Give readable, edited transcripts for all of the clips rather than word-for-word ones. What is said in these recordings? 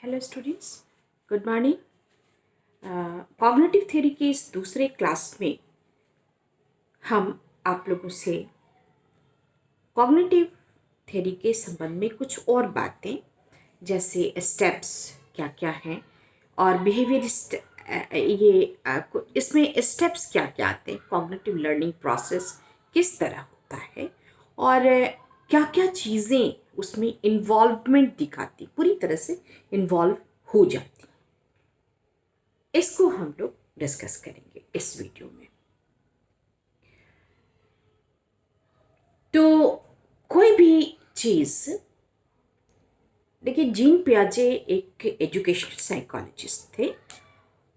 Hello students, good morning. Cognitive theory के इस दूसरे क्लास में हम आप लोगों से कॉग्निटिव थ्योरी के संबंध में कुछ और बातें, जैसे स्टेप्स क्या क्या हैं और बिहेवियर इसमें स्टेप्स क्या क्या आते हैं, कॉग्निटिव लर्निंग प्रोसेस किस तरह होता है और क्या क्या चीज़ें उसमें इन्वॉल्वमेंट दिखाती, पूरी तरह से इन्वॉल्व हो जाती, इसको हम लोग डिस्कस करेंगे इस वीडियो में। तो कोई भी चीज़, देखिए, जीन पियाजे एक एजुकेशनल साइकोलॉजिस्ट थे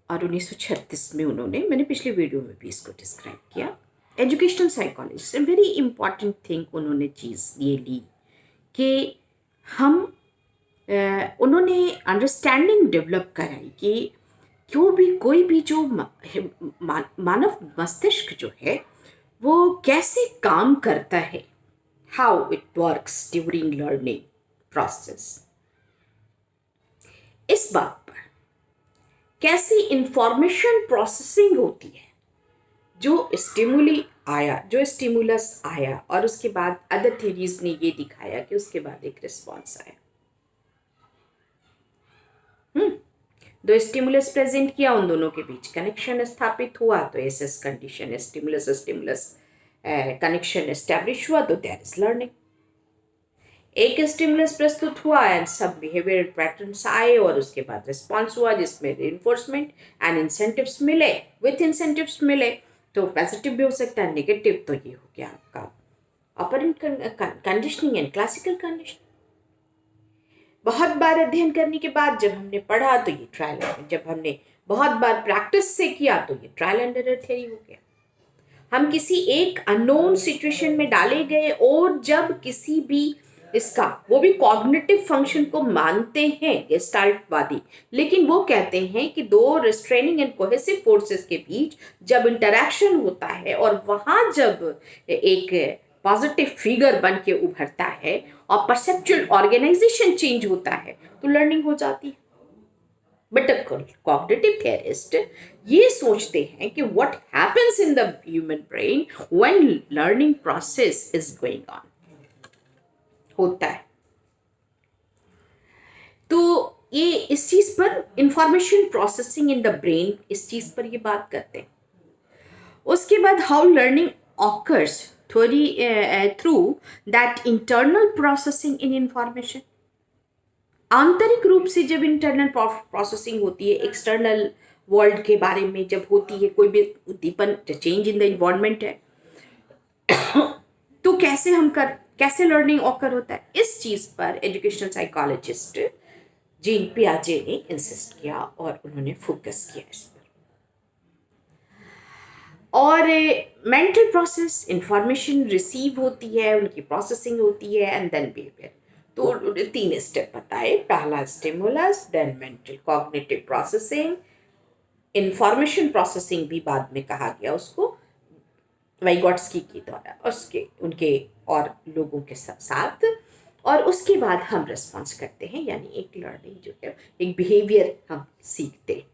और 1936 में मैंने पिछले वीडियो में भी इसको डिस्क्राइब किया। Educational psychologist, very important thing उन्होंने चीज़ ये ली कि हम उन्होंने अंडरस्टैंडिंग डेवलप कराई कि क्यों भी कोई भी जो मानव मस्तिष्क जो है वो कैसे काम करता है, how it works during learning process. इस बात पर कैसी इंफॉर्मेशन प्रोसेसिंग होती है, जो स्टिमुलस आया और उसके बाद अदर थ्योरीज ने ये दिखाया कि उसके बाद एक रिस्पॉन्स आया। दो स्टिमुलस प्रेजेंट किया, उन दोनों के बीच कनेक्शन स्थापित हुआ तो S condition, stimulus stimulus connection establish हुआ तो देयर इज लर्निंग। एक स्टिमुलस प्रस्तुत हुआ एंड सब बिहेवियर पैटर्न्स आए और उसके बाद रिस्पॉन्स हुआ जिसमें रिइंफोर्समेंट एंड इंसेंटिव्स मिले, विथ इंसेंटिव्स मिले तो पॉजिटिव भी हो सकता है, नेगेटिव। तो ये हो गया आपका operant conditioning and classical conditioning. बहुत बार अध्ययन करने के बाद जब हमने पढ़ा तो ये ट्रायल, जब हमने बहुत बार प्रैक्टिस से किया तो ये ट्रायल एंड एरर थ्योरी हो गया। हम किसी एक अननोन सिचुएशन में डाले गए और जब किसी भी इसका, वो भी कॉग्निटिव फंक्शन को मानते हैं गेस्टाल्टवादी, लेकिन वो कहते हैं कि दो रिस्ट्रेनिंग एंड कोहेसिव फोर्सेस के बीच जब इंटरैक्शन होता है और वहां जब एक पॉजिटिव फिगर बन के उभरता है और परसेप्चुअल ऑर्गेनाइजेशन चेंज होता है तो लर्निंग हो जाती है। बट कॉग्निटिव थियरिस्ट ये सोचते हैं कि what happens in the human brain when learning process is going on होता है। तो ये इस चीज पर information processing in the brain, इस चीज पर ये बात करते हैं। उसके बाद how learning occurs theory through that internal processing in information. आंतरिक रूप से जब इंटरनल प्रोसेसिंग होती है, एक्सटर्नल वर्ल्ड के बारे में जब होती है, कोई भी उद्दीपन, चेंज इन द इन्वायरमेंट है तो कैसे लर्निंग ऑकर होता है, इस चीज पर एजुकेशनल साइकोलॉजिस्ट जीन पियाजे ने इंसिस्ट किया और उन्होंने फोकस किया इस पर। और मेंटल प्रोसेस, इंफॉर्मेशन रिसीव होती है, उनकी प्रोसेसिंग होती है एंड देन बिहेवियर। तो तीन स्टेप बताए, पहला stimulus, then mental cognitive processing, information processing भी बाद में कहा गया उसको वाइगॉट्स्की के द्वारा, उसके उनके और लोगों के साथ। और उसके बाद हम रिस्पॉन्स करते हैं, यानी एक लर्निंग जो है, एक बिहेवियर हम सीखते हैं।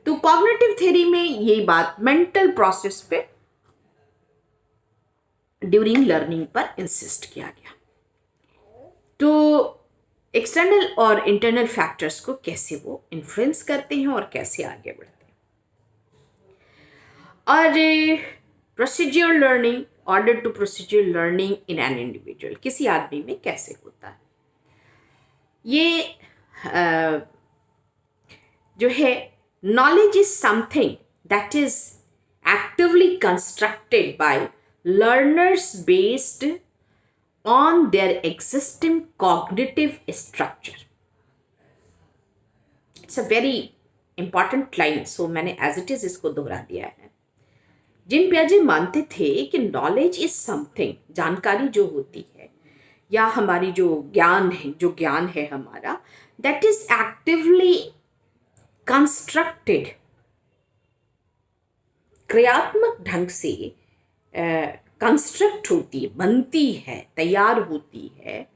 तो कॉग्निटिव थ्योरी में ये बात मेंटल प्रोसेस पे ड्यूरिंग लर्निंग पर इंसिस्ट किया गया। तो एक्सटर्नल और इंटरनल फैक्टर्स को कैसे वो इन्फ्लुएंस करते हैं और कैसे आगे बढ़ते हैं। और procedure learning, order to procedure learning in an individual, किसी आदमी में कैसे होता है ये जो है। Knowledge is something that is actively constructed by learners based on their existing cognitive structure. It's a very important line, so मैंने as it is इसको दोहरा दिया है। जिन पियाजे मानते थे कि नॉलेज इज समथिंग, जानकारी जो होती है या हमारी जो ज्ञान है हमारा, दैट इज एक्टिवली कंस्ट्रक्टेड, क्रियात्मक ढंग से कंस्ट्रक्ट होती है, बनती है, तैयार होती है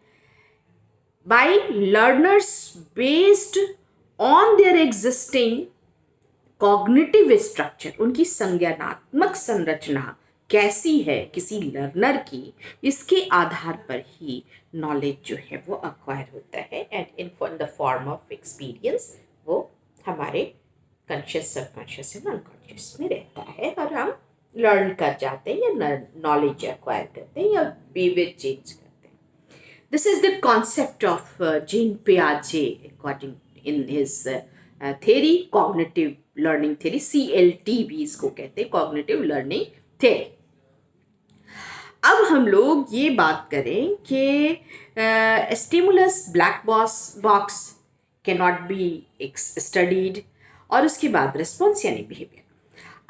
by learners based on their existing cognitive structure, उनकी संज्ञानात्मक संरचना कैसी है किसी लर्नर की, इसके आधार पर ही नॉलेज जो है वो अक्वायर होता है and in the form of experience वो हमारे कॉन्शियस, सबकॉन्शियस एंड अनकॉन्शियस में रहता है और हम लर्न कर जाते हैं या नॉलेज एक्वायर करते हैं या बिहेवियर चेंज करते हैं. This is the concept of Jean पियाजे according in his theory, cognitive learning theory, CLT भी इसको कहते हैं, कॉग्निटिव लर्निंग थेरी. अब हम लोग ये बात करें कि stimulus black box can not be studied और उसके बाद रिस्पॉन्स यानी बिहेवियर.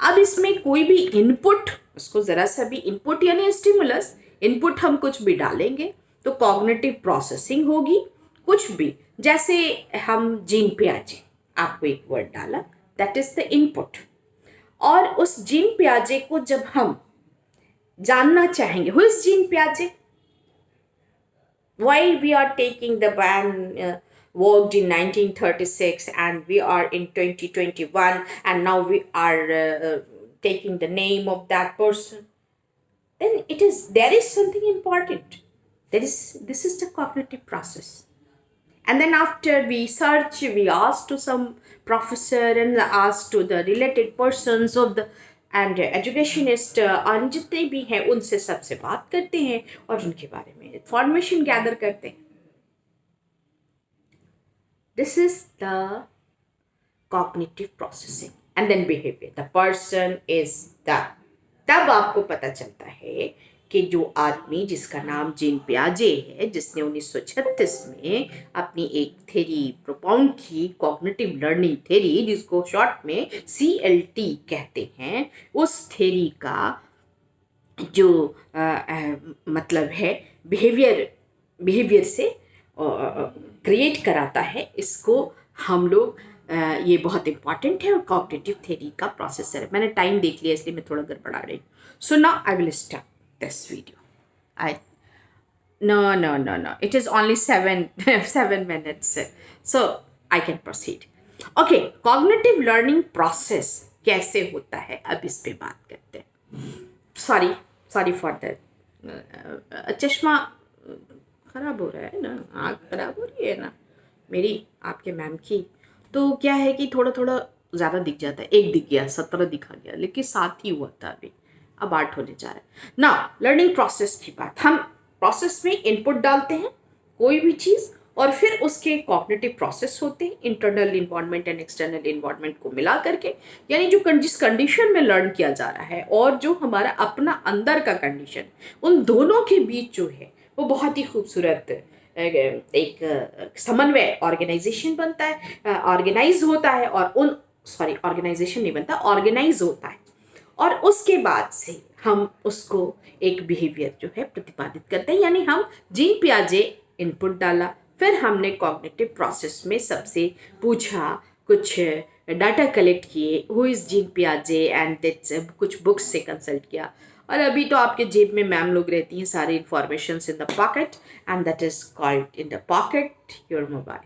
अब इसमें कोई भी इनपुट, उसको ज़रा सा भी इनपुट यानी स्टिमुलस, इनपुट हम कुछ भी डालेंगे तो कॉग्निटिव प्रोसेसिंग होगी. कुछ भी, जैसे हम जीन पियाजे, आपको एक वर्ड डाला, दैट इज द इनपुट, और उस जीन पियाजे को जब हम जानना चाहेंगे, हु इज जीन पियाजे, why we are taking the ban worked in 1936 and we are in 2021 and now we are taking the name of that person, then there is something important. This is the cognitive process. And then after we search, we ask to some professor and ask to the related persons of the and educationist और जितने भी हैं उनसे सबसे बात करते हैं और उनके बारे में इंफॉर्मेशन गैदर करते हैं. This is the cognitive processing and then behavior. The person is the, तब आपको पता चलता है कि जो आदमी जिसका नाम जीन पियाजे है, जिसने 1936 में अपनी एक थेरी प्रोपाउंड की, कॉग्निटिव लर्निंग थेरी, जिसको शॉर्ट में CLT कहते हैं, उस थेरी का जो मतलब है बिहेवियर से क्रिएट कराता है, इसको हम लोग ये बहुत इंपॉर्टेंट है और कॉग्निटिव थेरी का प्रोसेसर है. मैंने टाइम देख लिया इसलिए मैं थोड़ा गड़बड़ा रही. So now I will start this video. No. It is only 7 minutes. So I can proceed. Okay, cognitive learning process कैसे होता है, अब इस पे बात करते हैं. Sorry for that. चश्मा खराब हो रहा है ना, आँख खराब हो रही है ना मेरी, आपके मैम की, तो क्या है कि थोड़ा ज़्यादा दिख जाता है. एक दिख गया, 17 दिखा गया, लेकिन 7 ही हुआ था अभी, अब 8 होने जा रहा है. नाउ लर्निंग प्रोसेस की बात, हम प्रोसेस में इनपुट डालते हैं कोई भी चीज़ और फिर उसके कॉग्निटिव प्रोसेस होते हैं, internal environment and external environment को मिला करके, यानी जो जिस कंडीशन में लर्न किया जा रहा है और जो हमारा अपना अंदर का कंडीशन, उन दोनों के बीच जो है वो बहुत ही खूबसूरत एक समन्वय, ऑर्गेनाइजेशन बनता है, ऑर्गेनाइज होता है और ऑर्गेनाइजेशन नहीं बनता, ऑर्गेनाइज होता है और उसके बाद से हम उसको एक बिहेवियर जो है प्रतिपादित करते हैं. यानी हम जीन पियाजे इनपुट डाला, फिर हमने कॉग्निटिव प्रोसेस में सबसे पूछा, कुछ डाटा कलेक्ट किए, हु इज़ जीन पियाजे एंड दैट्स, कुछ बुक्स से कंसल्ट किया, और अभी तो आपके जेब में मैम लोग रहती हैं सारी information in the pocket and that is called in the pocket your mobile.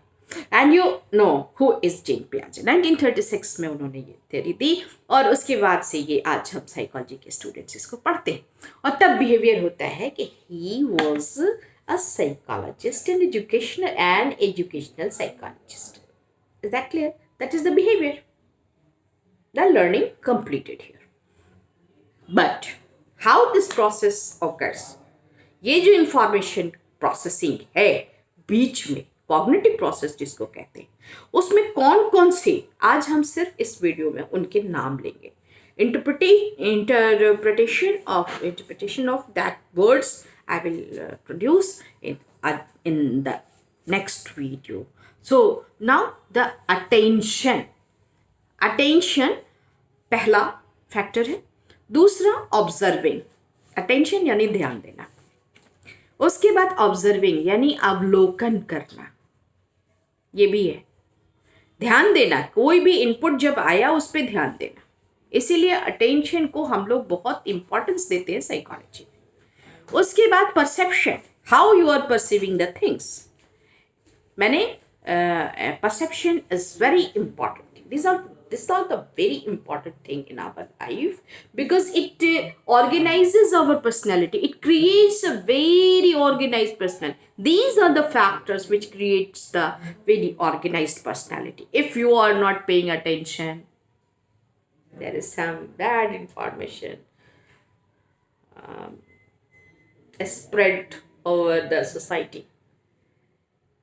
And you know who is Jean पियाजे. 1936 में उन्होंने ये थ्योरी दी और उसके बाद से ये आज हम साइकोलॉजी के स्टूडेंट्स इसको पढ़ते हैं. और तब बिहेवियर होता है कि he was a psychologist and educational psychologist. Is that clear? That is the behaviour, the learning completed here. But how this process occurs, ये जो इंफॉर्मेशन प्रोसेसिंग है बीच में, कॉग्निटिव प्रोसेस जिसको कहते हैं, उसमें कौन कौन से, आज हम सिर्फ इस वीडियो में उनके नाम लेंगे. Interpretation of that words I will produce in the next video. So now the attention पहला फैक्टर है. दूसरा ऑब्जर्विंग, अटेंशन यानी ध्यान देना. उसके बाद ऑब्जर्विंग यानी अवलोकन करना, ये भी है. ध्यान देना, कोई भी इनपुट जब आया उस पर ध्यान देना. इसीलिए अटेंशन को हम लोग बहुत इंपॉर्टेंस देते हैं साइकोलॉजी में. उसके बाद perception, how you are perceiving the things. मैंने perception is very important. These are the very important thing in our life, because it organizes our personality. It creates a very organized personality. These are the factors which creates the very organized personality. If you are not paying attention, there is some bad information spread over the society.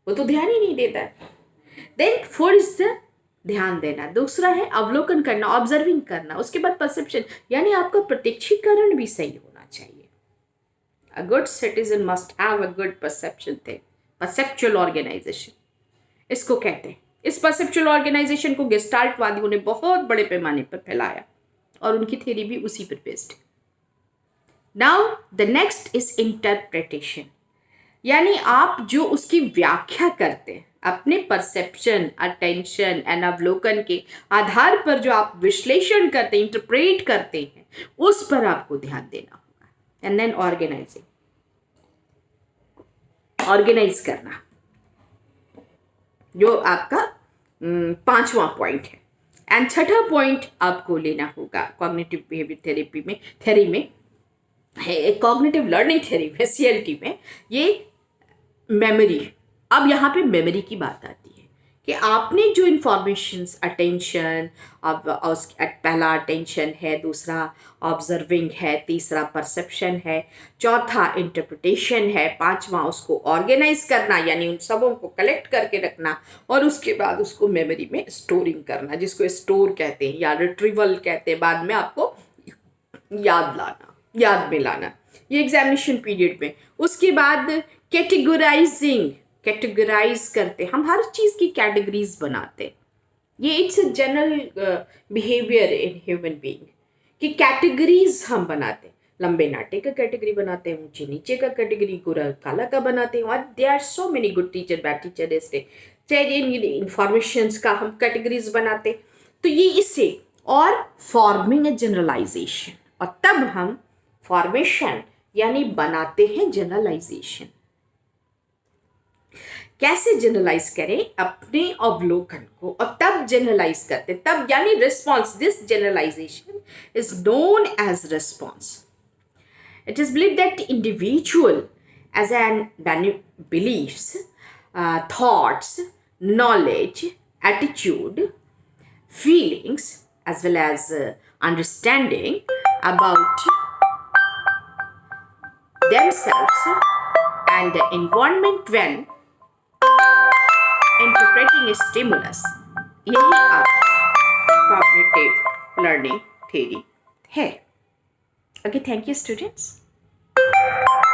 वो तो ध्यान ही नहीं देता है. Then first ध्यान देना, दूसरा है अवलोकन करना, ऑब्जर्विंग करना, उसके बाद परसेप्शन, यानी आपका प्रत्यक्षीकरण भी सही होना चाहिए. A good citizen must have a good perception thing, perceptual organisation इसको कहते हैं. इस परसेप्चुअल ऑर्गेनाइजेशन को गेस्टाल्टवादियों ने बहुत बड़े पैमाने पर फैलाया और उनकी थ्योरी भी उसी पर बेस्ड है. Now the next is interpretation, यानी आप जो उसकी व्याख्या करते हैं अपने परसेप्शन, अटेंशन एंड अवलोकन के आधार पर, जो आप विश्लेषण करते हैं, इंटरप्रेट करते हैं, उस पर आपको ध्यान देना होगा. एंड देन ऑर्गेनाइजिंग, ऑर्गेनाइज करना, जो आपका 5वां पॉइंट है. एंड छठा पॉइंट आपको लेना होगा कॉग्निटिव बिहेवियर थेरेपी में, थ्योरी में है, कॉग्निटिव लर्निंग थ्योरी में, CLT में, ये मेमोरी. अब यहाँ पे मेमोरी की बात आती है कि आपने जो इंफॉर्मेशंस, अटेंशन, अब पहला अटेंशन है, दूसरा ऑब्जर्विंग है, तीसरा परसेप्शन है, चौथा इंटरप्रिटेशन है, पांचवा उसको ऑर्गेनाइज करना, यानी उन सबों को कलेक्ट करके रखना, और उसके बाद उसको मेमोरी में स्टोरिंग करना, जिसको स्टोर कहते हैं या रिट्रीवल कहते हैं, बाद में आपको याद में लाना, ये एग्जामिनेशन पीरियड में. उसके बाद कैटेगराइजिंग, कैटेगराइज करते, हम हर चीज़ की कैटेगरीज बनाते. ये it's a general behaviour in human being कि कैटेगरीज हम बनाते. लंबे नाटे का कैटेगरी बनाते हैं, ऊंचे नीचे का कैटेगरी, गोरा काला का बनाते हैं, और they are so many good teacher, bad teacher, ऐसे चाहिए इंफॉर्मेशंस का हम कैटेगरीज बनाते. तो ये इससे, और फॉर्मिंग ए जनरलाइजेशन, और तब हम फॉर्मेशन यानी बनाते हैं जनरलाइजेशन. कैसे जनरलाइज करें अपने अवलोकन को, और तब जनरलाइज करते, तब यानी response. This generalisation is known as response. It is believe that individual as an believes, thoughts, knowledge, attitude, feelings, as well as understanding about themselves and the environment when interpreting a stimulus. यही आपका cognitive learning theory है. Okay, thank you students.